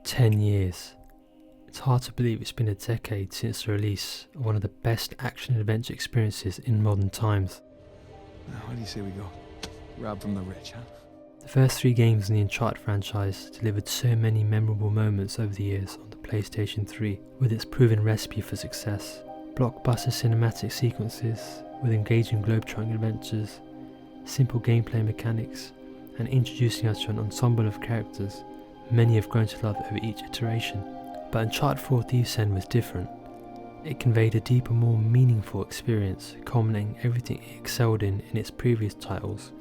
10 years. It's hard to believe it's been a decade since the release of one of the best action-adventure experiences in modern times. Now, what do you say we go? Rob from the rich, huh? The first 3 games in the Uncharted franchise delivered so many memorable moments over the years on the PlayStation 3, with its proven recipe for success. Blockbuster cinematic sequences with engaging globe-trotting adventures, simple gameplay mechanics, and introducing us to an ensemble of characters many have grown to love over each iteration. But Uncharted 4 Thieves was different. It conveyed a deeper, more meaningful experience, culminating everything it excelled in its previous titles,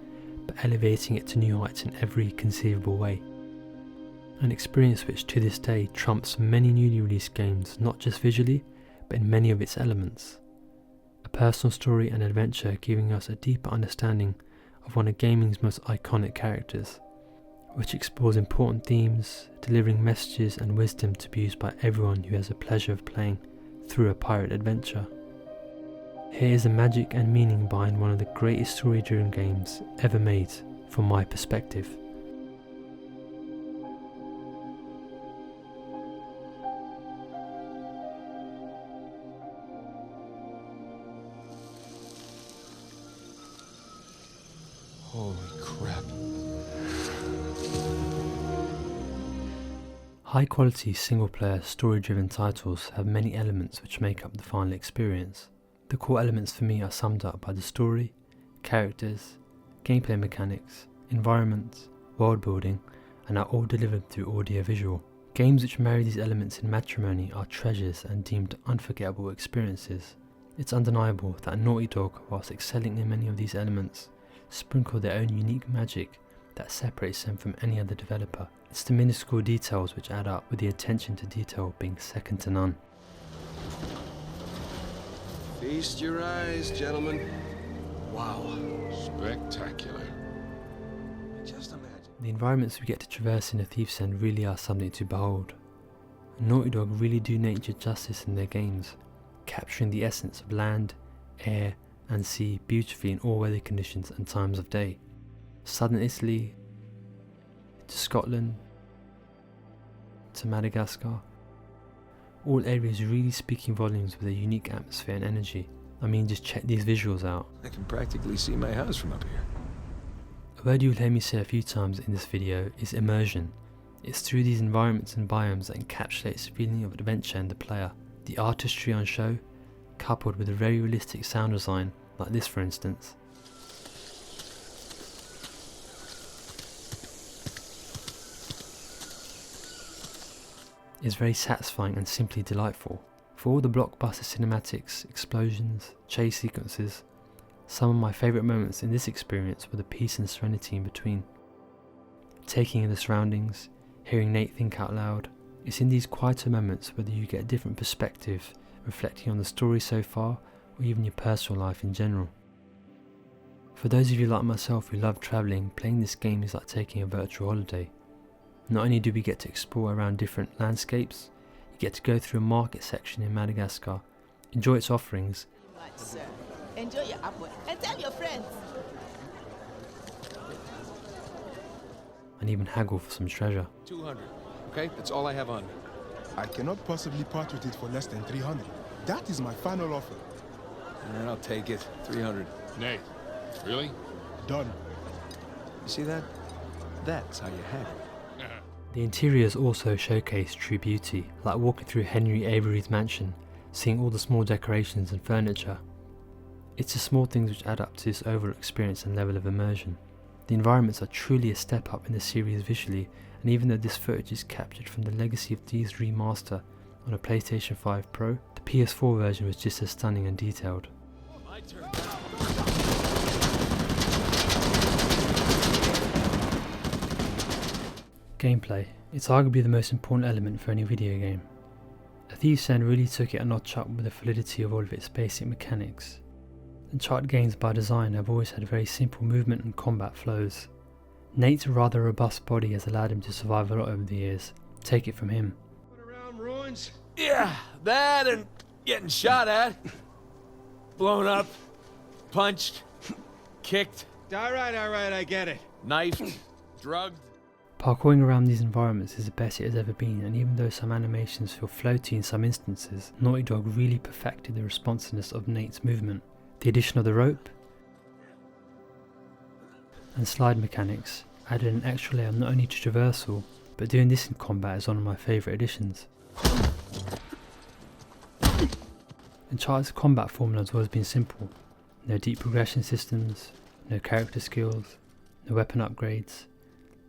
but elevating it to new heights in every conceivable way. An experience which to this day trumps many newly released games, not just visually, but in many of its elements. A personal story and adventure giving us a deeper understanding of one of gaming's most iconic characters, which explores important themes, delivering messages and wisdom to be used by everyone who has the pleasure of playing through a pirate adventure. Here is the magic and meaning behind one of the greatest story-driven games ever made, from my perspective. Holy crap. High-quality single-player story-driven titles have many elements which make up the final experience. The core elements for me are summed up by the story, characters, gameplay mechanics, environments, world building, and are all delivered through audio-visual. Games which marry these elements in matrimony are treasures and deemed unforgettable experiences. It's undeniable that Naughty Dog, whilst excelling in many of these elements, sprinkle their own unique magic that separates them from any other developer. It's the minuscule details which add up, with the attention to detail being second to none. Feast your eyes, gentlemen. Wow. Spectacular. Just imagine. The environments we get to traverse in A Thief's End really are something to behold. Naughty Dog really do nature justice in their games, capturing the essence of land, air and sea beautifully in all weather conditions and times of day. Southern Italy, to Scotland, to Madagascar, all areas really speaking volumes with a unique atmosphere and energy. I mean, just check these visuals out. I can practically see my house from up here. A word you'll hear me say a few times in this video is immersion. It's through these environments and biomes that encapsulates the feeling of adventure in the player. The artistry on show, coupled with a very realistic sound design, like this for instance. Is very satisfying and simply delightful. For all the blockbuster cinematics, explosions, chase sequences, some of my favourite moments in this experience were the peace and serenity in between. Taking in the surroundings, hearing Nate think out loud. It's in these quieter moments whether you get a different perspective, reflecting on the story so far, or even your personal life in general. For those of you like myself who love travelling, playing this game is like taking a virtual holiday. Not only do we get to explore around different landscapes, you get to go through a market section in Madagascar, enjoy its offerings, Sir, enjoy your apple and tell your friends. and even haggle for some treasure. 200. Okay, that's all I have on me. I cannot possibly part with it for less than 300. That is my final offer. And I'll take it. 300. Nate, really? Done. You see that? That's how you have it. The interiors also showcase true beauty, like walking through Henry Avery's mansion, seeing all the small decorations and furniture. It's the small things which add up to this overall experience and level of immersion. The environments are truly a step up in the series visually, and even though this footage is captured from the Legacy of Thieves remaster on a PlayStation 5 Pro, the PS4 version was just as stunning and detailed. My turn. Gameplay. It's arguably the most important element for any video game. A Thief's End really took it a notch up with the validity of all of its basic mechanics. Uncharted games by design have always had very simple movement and combat flows. Nate's rather robust body has allowed him to survive a lot over the years. Take it from him. Around ruins. Yeah, that and getting shot at. Blown up. Punched. Kicked. All right, I get it. Knifed. Drugged. Parkouring around these environments is the best it has ever been, and even though some animations feel floaty in some instances, Naughty Dog really perfected the responsiveness of Nate's movement. The addition of the rope and slide mechanics added an extra layer not only to traversal, but doing this in combat is one of my favourite additions. Uncharted's combat formula has always been simple: no deep progression systems, no character skills, no weapon upgrades.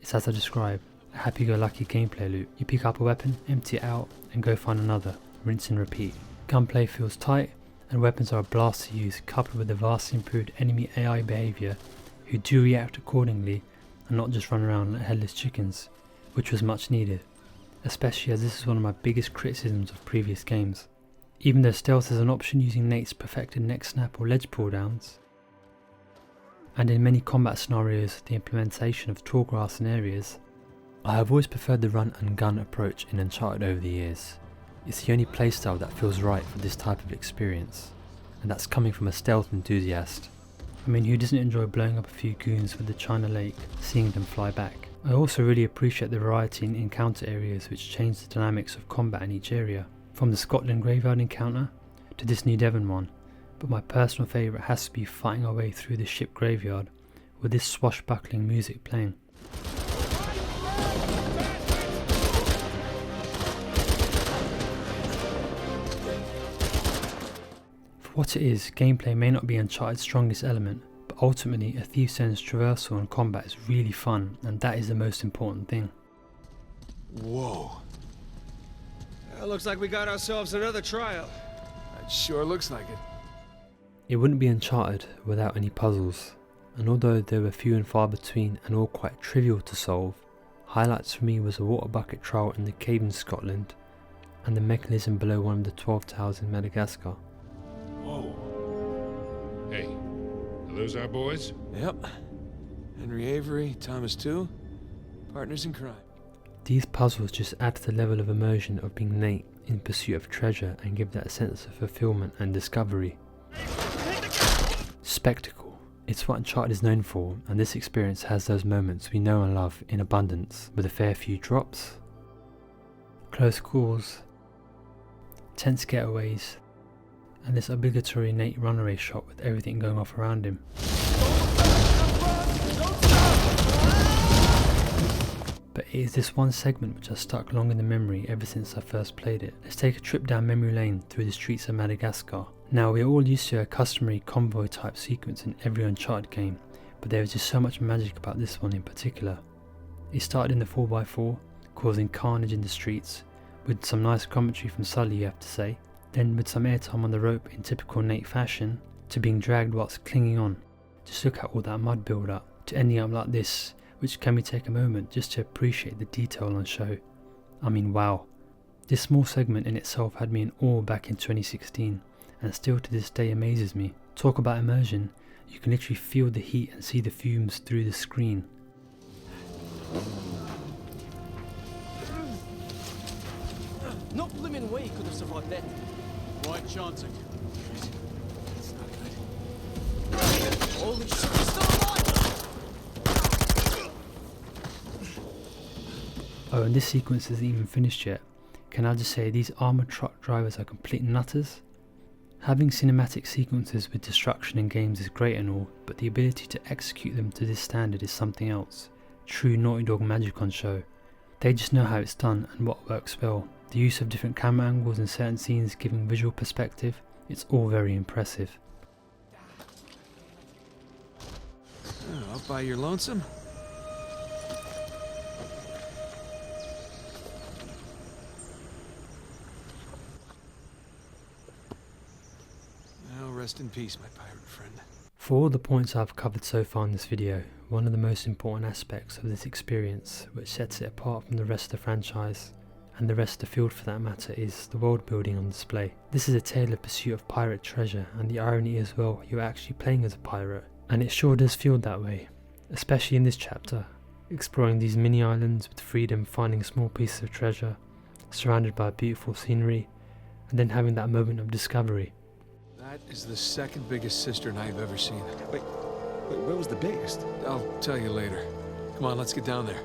It's as I described, a happy-go-lucky gameplay loop. You pick up a weapon, empty it out, and go find another, rinse and repeat. Gunplay feels tight, and weapons are a blast to use, coupled with the vastly improved enemy AI behaviour, who do react accordingly and not just run around like headless chickens, which was much needed, especially as this is one of my biggest criticisms of previous games. Even though stealth is an option using Nate's perfected neck snap or ledge pull downs, and in many combat scenarios the implementation of tall grass in areas, I have always preferred the run and gun approach in Uncharted over the years. It's the only playstyle that feels right for this type of experience, and that's coming from a stealth enthusiast. I mean, who doesn't enjoy blowing up a few goons with the China Lake, seeing them fly back? I also really appreciate the variety in encounter areas which change the dynamics of combat in each area, from the Scotland graveyard encounter to this New Devon one, but my personal favourite has to be fighting our way through the ship graveyard with this swashbuckling music playing. For what it is, gameplay may not be Uncharted's strongest element, but ultimately a Thief's End's traversal and combat is really fun, and that is the most important thing. Whoa. Well, looks like we got ourselves another trial. It sure looks like it. It wouldn't be Uncharted without any puzzles, and although they were few and far between and all quite trivial to solve, highlights for me was a water bucket trial in the cave in Scotland, and the mechanism below one of the 12 towers in Madagascar. Whoa. Hey, are those our boys? Yep. Henry Avery, Thomas too. Partners in crime. These puzzles just add to the level of immersion of being Nate in pursuit of treasure and give that sense of fulfillment and discovery. Spectacle. It's what Uncharted is known for, and this experience has those moments we know and love in abundance, with a fair few drops, close calls, tense getaways, and this obligatory Nate runaway shot with everything going off around him. But it is this one segment which has stuck long in the memory ever since I first played it. Let's take a trip down memory lane through the streets of Madagascar. Now, we are all used to a customary convoy type sequence in every Uncharted game, but there is just so much magic about this one in particular. It started in the 4x4, causing carnage in the streets, with some nice commentary from Sully, you have to say, then with some airtime on the rope in typical Nate fashion, to being dragged whilst clinging on. Just look at all that mud build up, to ending up like this, which can we take a moment just to appreciate the detail on show. I mean, wow. This small segment in itself had me in awe back in 2016, and still to this day amazes me. Talk about immersion, you can literally feel the heat and see the fumes through the screen. No blimmin' way you could have survived that. Quite chancing. That's not good. Holy shit, he's still alive! Oh, and this sequence isn't even finished yet. Can I just say, these armoured truck drivers are complete nutters? Having cinematic sequences with destruction in games is great and all, but the ability to execute them to this standard is something else. True Naughty Dog magic on show. They just know how it's done and what works well. The use of different camera angles in certain scenes giving visual perspective, it's all very impressive. Oh, up by your lonesome? Now rest in peace, my pirate friend. For all the points I've covered so far in this video, one of the most important aspects of this experience, which sets it apart from the rest of the franchise, and the rest of the field for that matter, is the world building on display. This is a tale of pursuit of pirate treasure, and the irony as well, you're actually playing as a pirate, and it sure does feel that way, especially in this chapter, exploring these mini islands with freedom, finding small pieces of treasure, surrounded by beautiful scenery, and then having that moment of discovery. That is the second biggest cistern I've ever seen. Wait, where was the biggest? I'll tell you later. Come on, let's get down there.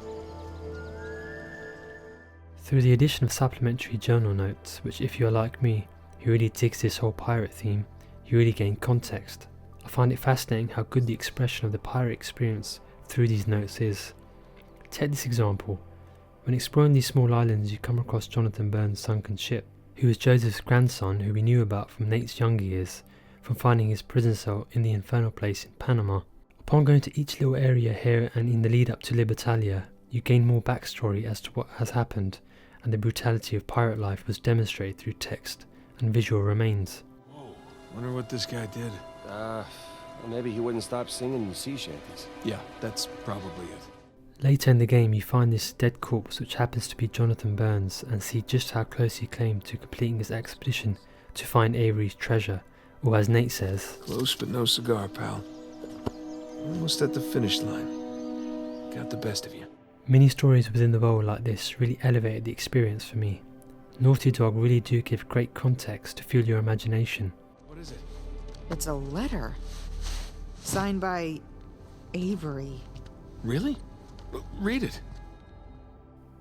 Through the addition of supplementary journal notes, which if you're like me, who really digs this whole pirate theme, you really gain context. I find it fascinating how good the expression of the pirate experience through these notes is. Take this example. When exploring these small islands, you come across Jonathan Burns' sunken ship, who was Joseph's grandson, who we knew about from Nate's younger years, from finding his prison cell in the infernal place in Panama. Upon going to each little area here and in the lead up to Libertalia, you gain more backstory as to what has happened, and the brutality of pirate life was demonstrated through text and visual remains. Whoa, wonder what this guy did. Well, maybe he wouldn't stop singing sea shanties. Yeah, that's probably it. Later in the game you find this dead corpse which happens to be Jonathan Burns and see just how close he claimed to completing his expedition to find Avery's treasure, or as Nate says, Close but no cigar, pal. Almost at the finish line. Got the best of you. mini stories within the world like this really elevated the experience for me. Naughty Dog really do give great context to fuel your imagination. What is it? It's a letter. Signed by Avery. Really? Read it.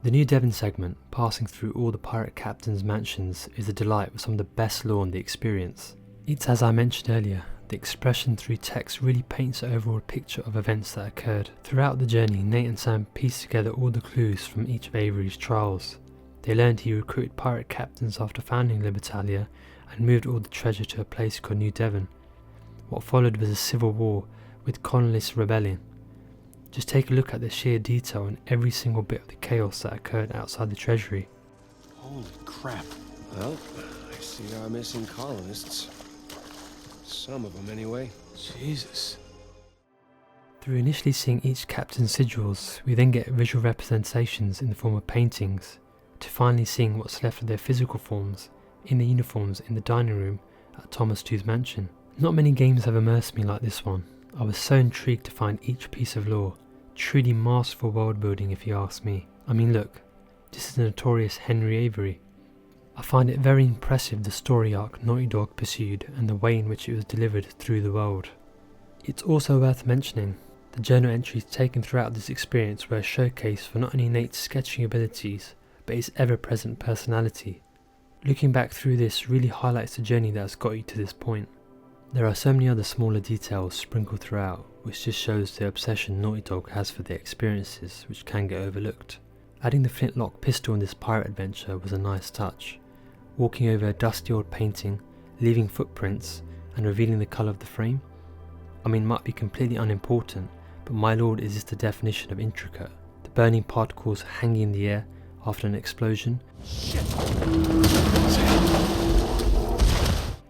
The new Devon segment, passing through all the pirate captains' mansions, is a delight with some of the best lore in the experience. It's as I mentioned earlier, the expression through text really paints an overall picture of events that occurred. Throughout the journey, Nate and Sam pieced together all the clues from each of Avery's trials. They learned he recruited pirate captains after founding Libertalia and moved all the treasure to a place called New Devon. What followed was a civil war with colonialist rebellion. Just take a look at the sheer detail in every single bit of the chaos that occurred outside the treasury. Holy crap. Well, I see our missing colonists. Some of them, anyway. Jesus. Through initially seeing each captain's sigils, we then get visual representations in the form of paintings, to finally seeing what's left of their physical forms in the uniforms in the dining room at Thomas II's mansion. Not many games have immersed me like this one. I was so intrigued to find each piece of lore, truly masterful world building if you ask me. I mean look, this is the notorious Henry Avery. I find it very impressive the story arc Naughty Dog pursued and the way in which it was delivered through the world. It's also worth mentioning, the journal entries taken throughout this experience were a showcase for not only Nate's sketching abilities, but his ever-present personality. Looking back through this really highlights the journey that has got you to this point. There are so many other smaller details sprinkled throughout, which just shows the obsession Naughty Dog has for their experiences, which can get overlooked. Adding the flintlock pistol in this pirate adventure was a nice touch. Walking over a dusty old painting, leaving footprints, and revealing the colour of the frame? I mean, might be completely unimportant, but my lord, is this the definition of intricate? The burning particles hanging in the air after an explosion?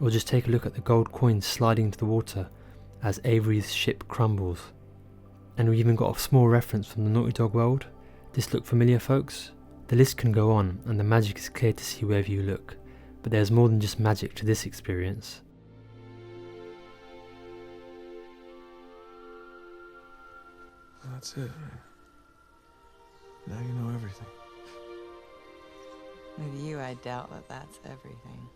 Or just take a look at the gold coins sliding into the water as Avery's ship crumbles. And we even got a small reference from the Naughty Dog world. This look familiar, folks? The list can go on, and the magic is clear to see wherever you look, but there's more than just magic to this experience. That's it. Now you know everything. With you, I doubt that that's everything.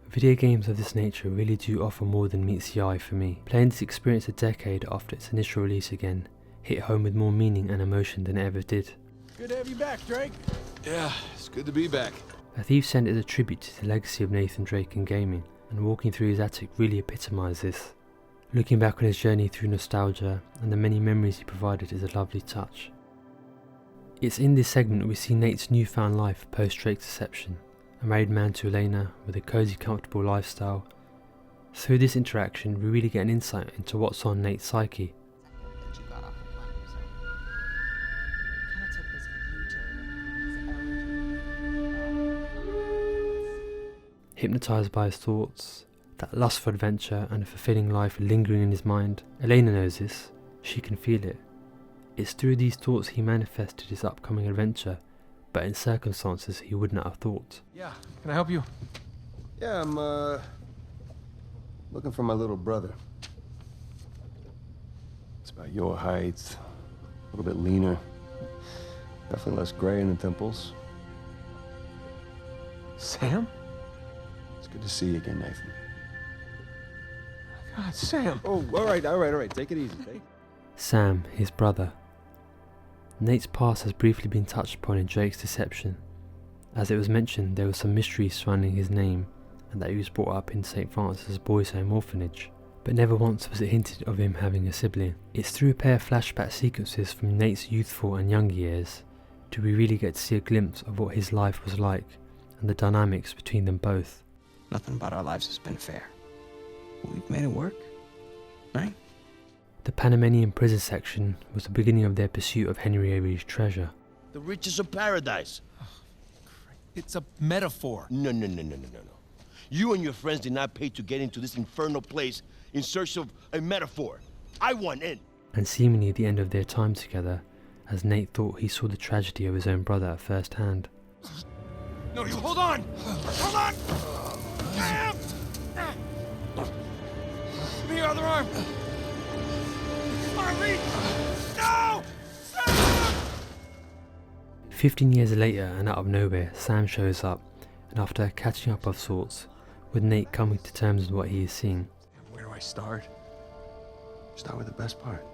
Video games of this nature really do offer more than meets the eye for me. Playing this experience a decade after its initial release again hit home with more meaning and emotion than it ever did. Good to have you back, Drake. Yeah, it's good to be back. A Thief's End is a tribute to the legacy of Nathan Drake in gaming, and walking through his attic really epitomised this. Looking back on his journey through nostalgia and the many memories he provided is a lovely touch. It's in this segment we see Nate's newfound life post Drake's deception, a married man to Elena with a cosy, comfortable lifestyle. Through this interaction we really get an insight into what's on Nate's psyche. That you got off the plane, so kind of took this U-turn. Hypnotised by his thoughts, that lust for adventure and a fulfilling life lingering in his mind. Elena knows this, she can feel it. It's through these thoughts he manifested his upcoming adventure, but in circumstances he would not have thought. Yeah, can I help you? Yeah, I'm, looking for my little brother. It's about your height, a little bit leaner, definitely less gray in the temples. Sam? It's good to see you again, Nathan. God, Sam. Oh, all right. Take it easy, okay? Sam, his brother. Nate's past has briefly been touched upon in Drake's deception, as it was mentioned there was some mystery surrounding his name and that he was brought up in St. Francis Boys' Home orphanage, but never once was it hinted of him having a sibling. It's through a pair of flashback sequences from Nate's youthful and younger years do we really get to see a glimpse of what his life was like and the dynamics between them both. Nothing about our lives has been fair. We've made it work, right? The Panamanian prison section was the beginning of their pursuit of Henry Avery's treasure. The riches of paradise. It's a metaphor. No. You and your friends did not pay to get into this infernal place in search of a metaphor. I want in. And seemingly the end of their time together, as Nate thought he saw the tragedy of his own brother at first hand. No, you hold on! Hold on! Sam! Give me your other arm! Come on, reach! No! Sam! 15 years later and out of nowhere, Sam shows up, and after a catching up of sorts, with Nate coming to terms with what he is seeing. Where do I start? Start with the best part.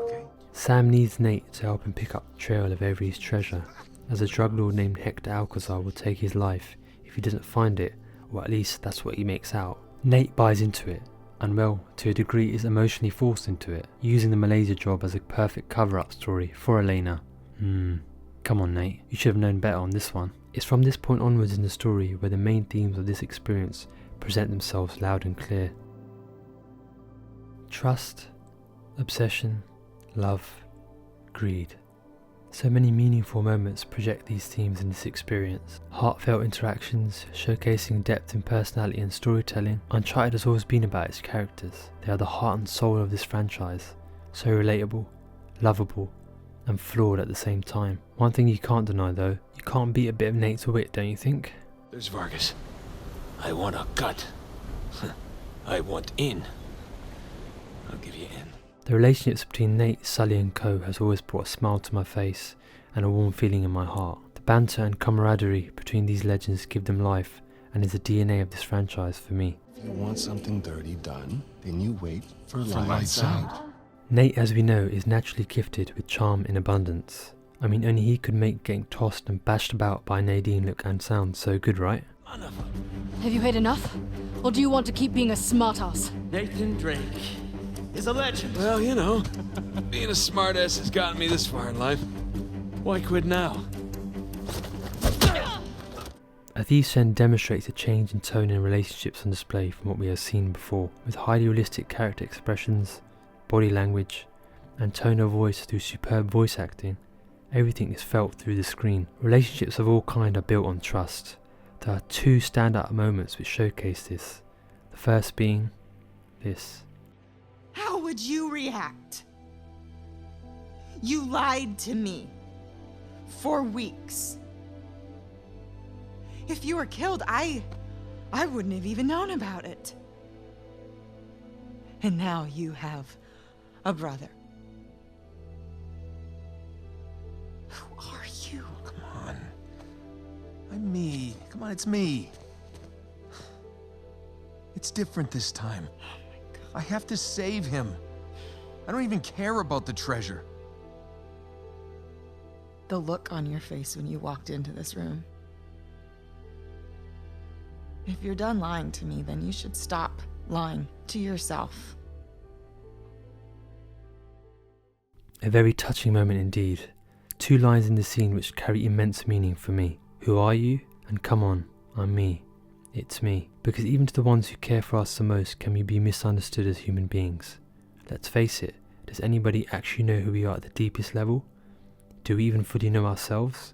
Okay. Sam needs Nate to help him pick up the trail of Avery's treasure, as a drug lord named Hector Alcazar will take his life if he doesn't find it, or at least that's what he makes out. Nate buys into it, and well, to a degree is emotionally forced into it, using the Malaysia job as a perfect cover-up story for Elena. Come on Nate, you should have known better on this one. It's from this point onwards in the story where the main themes of this experience present themselves loud and clear. Trust, obsession, love, greed. So many meaningful moments project these themes in this experience. Heartfelt interactions, showcasing depth in personality and storytelling. Uncharted has always been about its characters. They are the heart and soul of this franchise. So relatable, lovable, and flawed at the same time. One thing you can't deny though, you can't beat a bit of Nate's wit, don't you think? There's Vargas. I want a cut. I want in. I'll give you in. The relationships between Nate, Sully and co has always brought a smile to my face and a warm feeling in my heart. The banter and camaraderie between these legends give them life and is the DNA of this franchise for me. If you want something dirty done, then you wait for lights out. Nate, as we know, is naturally gifted with charm in abundance. I mean, only he could make getting tossed and bashed about by Nadine look and sound so good, right? Have you had enough? Or do you want to keep being a smartass? Nathan Drake is a legend. Well, you know, being a smartass has gotten me this far in life. Why quit now? A Thief's End demonstrates a change in tone and relationships on display from what we have seen before, with highly realistic character expressions, body language, and tone of voice through superb voice acting. Everything is felt through the screen. Relationships of all kind are built on trust. There are two standout moments which showcase this. The first being this. How would you react? You lied to me for weeks. If you were killed, I wouldn't have even known about it. And now you have a brother. Who are you? Come on. I'm me. Come on, it's me. It's different this time. I have to save him. I don't even care about the treasure. The look on your face when you walked into this room. If you're done lying to me, then you should stop lying to yourself. A very touching moment indeed. Two lines in the scene which carry immense meaning for me. Who are you? And come on, I'm me. It's me. Because even to the ones who care for us the most can we be misunderstood as human beings. Let's face it, does anybody actually know who we are at the deepest level? Do we even fully know ourselves?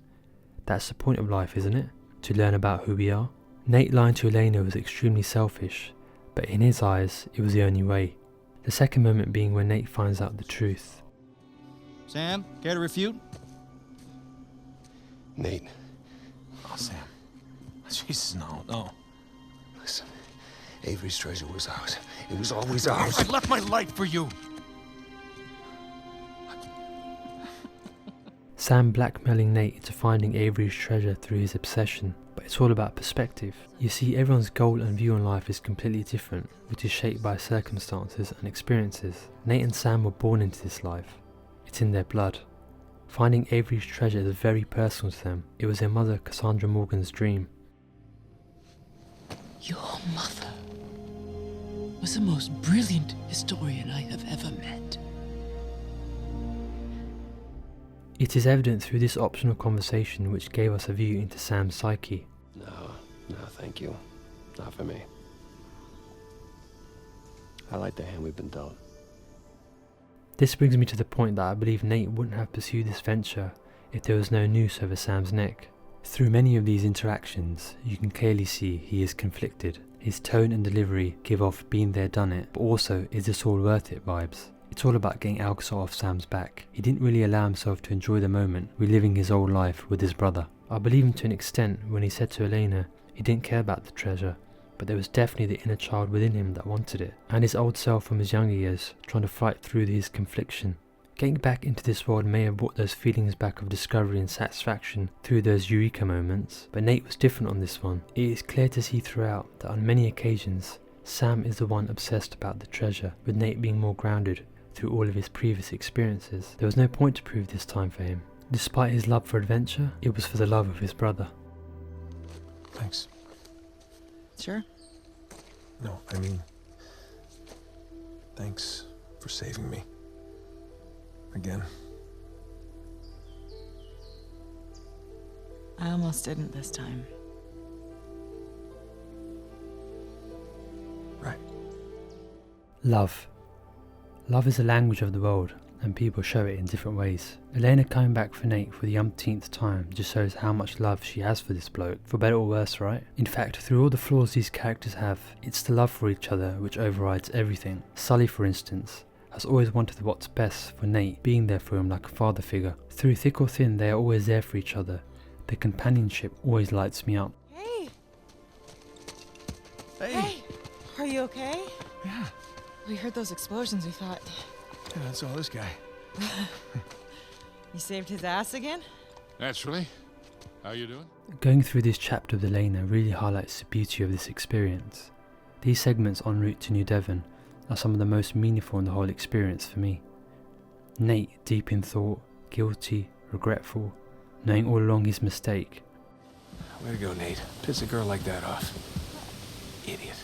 That's the point of life, isn't it? To learn about who we are. Nate lying to Elena was extremely selfish, but in his eyes, it was the only way. The second moment being when Nate finds out the truth. Sam, care to refute? Nate, Oh, Sam. Jesus, no. listen. Avery's treasure was ours. It was always ours. I left my life for you. Sam blackmailing Nate into finding Avery's treasure through his obsession, but it's all about perspective. You see, everyone's goal and view on life is completely different, which is shaped by circumstances and experiences. Nate and Sam were born into this life. It's in their blood. Finding Avery's treasure is very personal to them. It was their mother, Cassandra Morgan's dream. Your mother was the most brilliant historian I have ever met. It is evident through this optional conversation which gave us a view into Sam's psyche. No, thank you. Not for me. I like the hand we've been dealt. This brings me to the point that I believe Nate wouldn't have pursued this venture if there was no noose over Sam's neck. Through many of these interactions, you can clearly see he is conflicted. His tone and delivery give off been there done it, but also is this all worth it vibes. It's all about getting Alcazar off Sam's back. He didn't really allow himself to enjoy the moment, reliving his old life with his brother. I believe him to an extent when he said to Elena he didn't care about the treasure, but there was definitely the inner child within him that wanted it, and his old self from his younger years trying to fight through his confliction. Getting back into this world may have brought those feelings back of discovery and satisfaction through those eureka moments, but Nate was different on this one. It is clear to see throughout that on many occasions, Sam is the one obsessed about the treasure, with Nate being more grounded through all of his previous experiences. There was no point to prove this time for him. Despite his love for adventure, it was for the love of his brother. Thanks. Sure. No, I mean, thanks for saving me. Again. I almost didn't this time. Right. Love. Love is a language of the world, and people show it in different ways. Elena coming back for Nate for the umpteenth time just shows how much love she has for this bloke, for better or worse, right? In fact, through all the flaws these characters have, it's the love for each other which overrides everything. Sully, for instance, has always wanted what's best for Nate, being there for him like a father figure. Through thick or thin, they are always there for each other. Their companionship always lights me up. Hey! Hey! Are you okay? Yeah. We heard those explosions, we thought. Yeah, that's all this guy. You saved his ass again? Naturally. How you doing? Going through this chapter of Elena really highlights the beauty of this experience. These segments en route to New Devon are some of the most meaningful in the whole experience for me. Nate, deep in thought, guilty, regretful, knowing all along his mistake. Way to go, Nate. Piss a girl like that off. Idiot.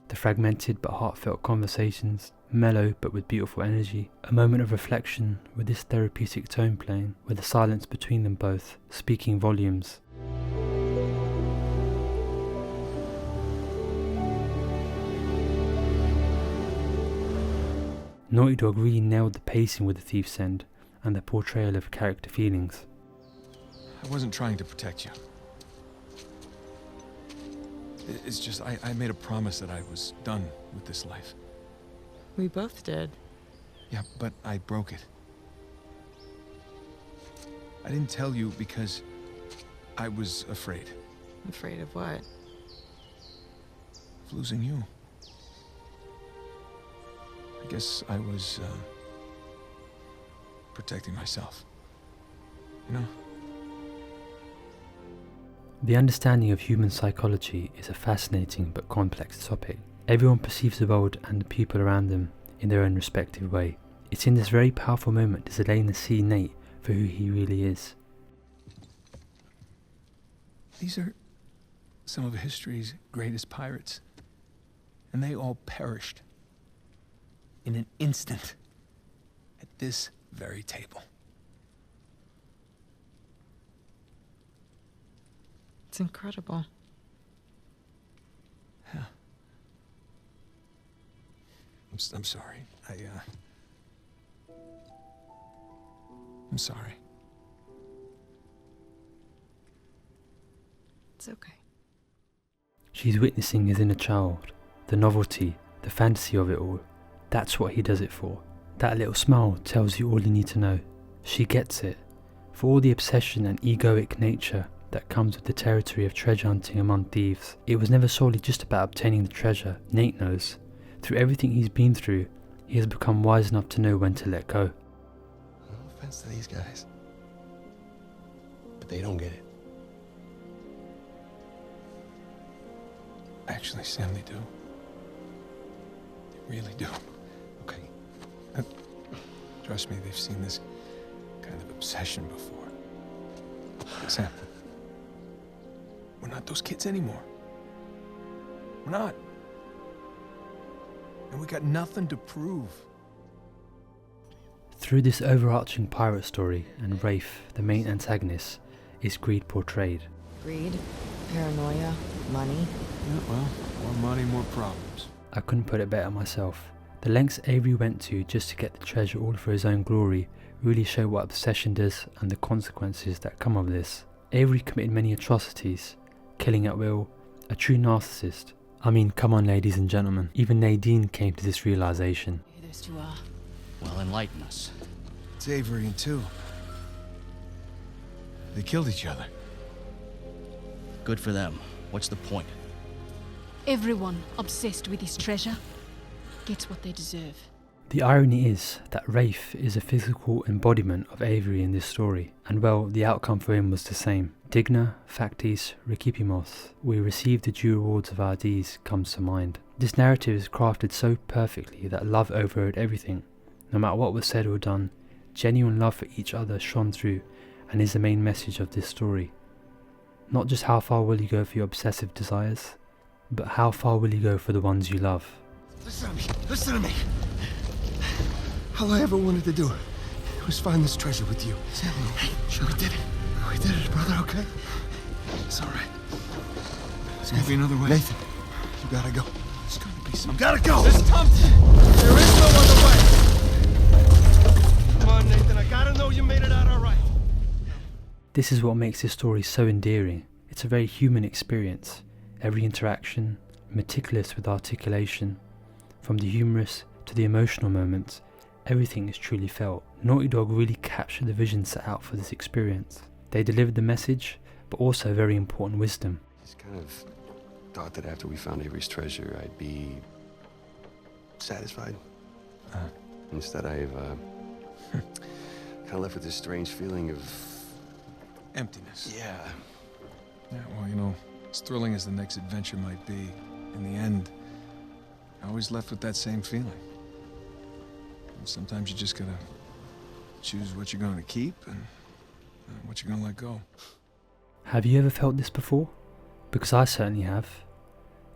The fragmented but heartfelt conversations, mellow but with beautiful energy, a moment of reflection with this therapeutic tone playing, with the silence between them both speaking volumes. Naughty Dog really nailed the pacing with The Thief's End and the portrayal of character feelings. I wasn't trying to protect you. It's just, I made a promise that I was done with this life. We both did. Yeah, but I broke it. I didn't tell you because I was afraid. Afraid of what? Of losing you. I guess I was, protecting myself. You know? The understanding of human psychology is a fascinating but complex topic. Everyone perceives the world and the people around them in their own respective way. It's in this very powerful moment does Elena see Nate for who he really is. These are some of history's greatest pirates. And they all perished in an instant at this very table. It's incredible. Yeah. I'm sorry. I'm sorry. It's okay. She's witnessing his inner child, the novelty, the fantasy of it all. That's what he does it for. That little smile tells you all you need to know. She gets it. For all the obsession and egoic nature that comes with the territory of treasure hunting among thieves, it was never solely just about obtaining the treasure. Nate knows. Through everything he's been through, he has become wise enough to know when to let go. No offense to these guys, but they don't get it. Actually, Sam, they do. They really do. Okay. Trust me, they've seen this kind of obsession before. Sam, we're not those kids anymore. We're not. And we got nothing to prove. Through this overarching pirate story, and Rafe, the main antagonist, is greed portrayed. Greed, paranoia, money. Yeah, well, more money, more problems. I couldn't put it better myself. The lengths Avery went to just to get the treasure all for his own glory really show what obsession does and the consequences that come of this. Avery committed many atrocities, killing at will, a true narcissist. I mean, come on ladies and gentlemen, even Nadine came to this realization. Here those two are. Well, enlighten us. It's Avery and two. They killed each other. Good for them. What's the point? Everyone obsessed with his treasure gets what they deserve. The irony is that Rafe is a physical embodiment of Avery in this story, and well, the outcome for him was the same. Digna, factis, recipimos, we receive the due rewards of our deeds comes to mind. This narrative is crafted so perfectly that love overrode everything. No matter what was said or done, genuine love for each other shone through and is the main message of this story. Not just how far will you go for your obsessive desires, but how far will you go for the ones you love. Listen to me. Listen to me. All I ever wanted to do was find this treasure with you. Sam, Sure, we did it. We did it, brother, okay? It's all right. there's gonna be another way. Nathan, you gotta go. There's gonna be some. You gotta go! This Thompson! There is no other way! Come on, Nathan, I gotta know you made it out all right. This is what makes this story so endearing. It's a very human experience. Every interaction, meticulous with articulation. From the humorous to the emotional moments, everything is truly felt. Naughty Dog really captured the vision set out for this experience. They delivered the message, but also very important wisdom. Just kind of thought that after we found Avery's treasure, I'd be satisfied. Instead, I've kind of left with this strange feeling of Emptiness. yeah. Yeah, well, you know, as thrilling as the next adventure might be, in the end, I always left with that same feeling. And sometimes you just gotta choose what you're gonna keep and what you're gonna let go. Have you ever felt this before? Because I certainly have.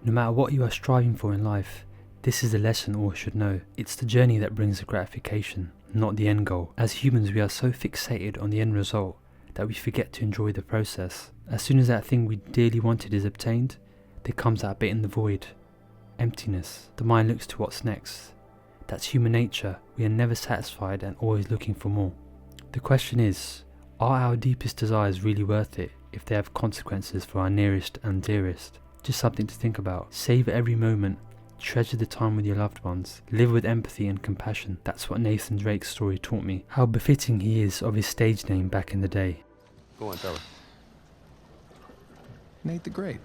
No matter what you are striving for in life, this is the lesson all should know. It's the journey that brings the gratification, not the end goal. As humans, we are so fixated on the end result that we forget to enjoy the process. As soon as that thing we dearly wanted is obtained, there comes that bit in the void. Emptiness. The mind looks to what's next. That's human nature. We are never satisfied and always looking for more. The question is, are our deepest desires really worth it if they have consequences for our nearest and dearest? Just something to think about. Savor every moment. Treasure the time with your loved ones. Live with empathy and compassion. That's what Nathan Drake's story taught me. How befitting he is of his stage name back in the day. Go on, tell her. Nate the Great.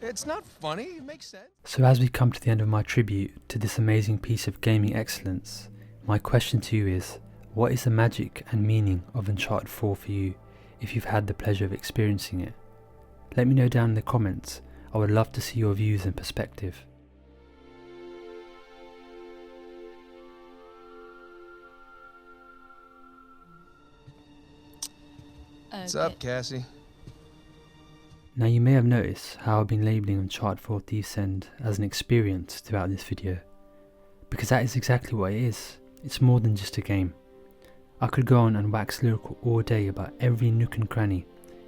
It's not funny, it makes sense. So as we come to the end of my tribute to this amazing piece of gaming excellence, my question to you is, what is the magic and meaning of Uncharted 4 for you if you've had the pleasure of experiencing it? Let me know down in the comments. I would love to see your views and perspective. What's up, Cassie? Now you may have noticed how I've been labelling Uncharted 4 Thieves End as an experience throughout this video, because that is exactly what it is. It's more than just a game. I could go on and wax lyrical all day about every nook and cranny,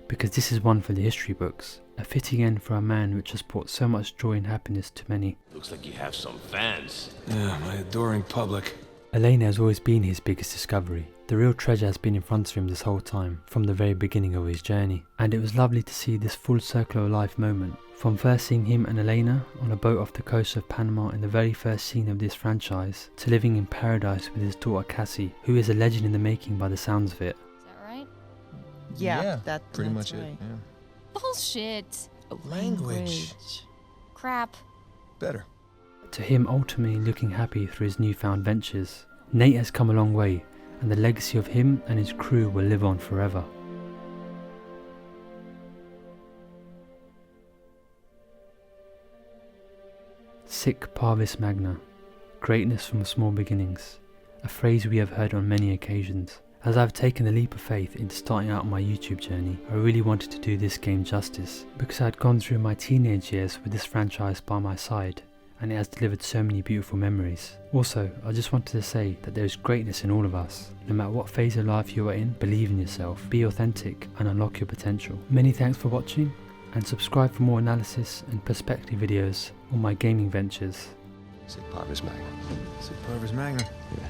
because this is one for the history books, a fitting end for a man which has brought so much joy and happiness to many. Looks like you have some fans. Yeah, my adoring public. Elena has always been his biggest discovery. The real treasure has been in front of him this whole time, from the very beginning of his journey. And it was lovely to see this full circle of life moment. From first seeing him and Elena on a boat off the coast of Panama in the very first scene of this franchise, to living in paradise with his daughter Cassie, who is a legend in the making by the sounds of it. Is that right? Yeah, pretty that's much right. it. Yeah. Bullshit. Language. Crap. Better. To him ultimately looking happy through his newfound ventures. Nate has come a long way, and the legacy of him and his crew will live on forever. Sic parvis magna, greatness from small beginnings. a phrase we have heard on many occasions. As I've taken the leap of faith into starting out my YouTube journey, I really wanted to do this game justice, because I had gone through my teenage years with this franchise by my side, and it has delivered so many beautiful memories. Also, I just wanted to say that there is greatness in all of us. No matter what phase of life you are in, believe in yourself, be authentic, and unlock your potential. Many thanks for watching, and subscribe for more analysis and perspective videos on my gaming ventures. Sit Parvis Magnum. Sit Parvis Magnum. Yeah.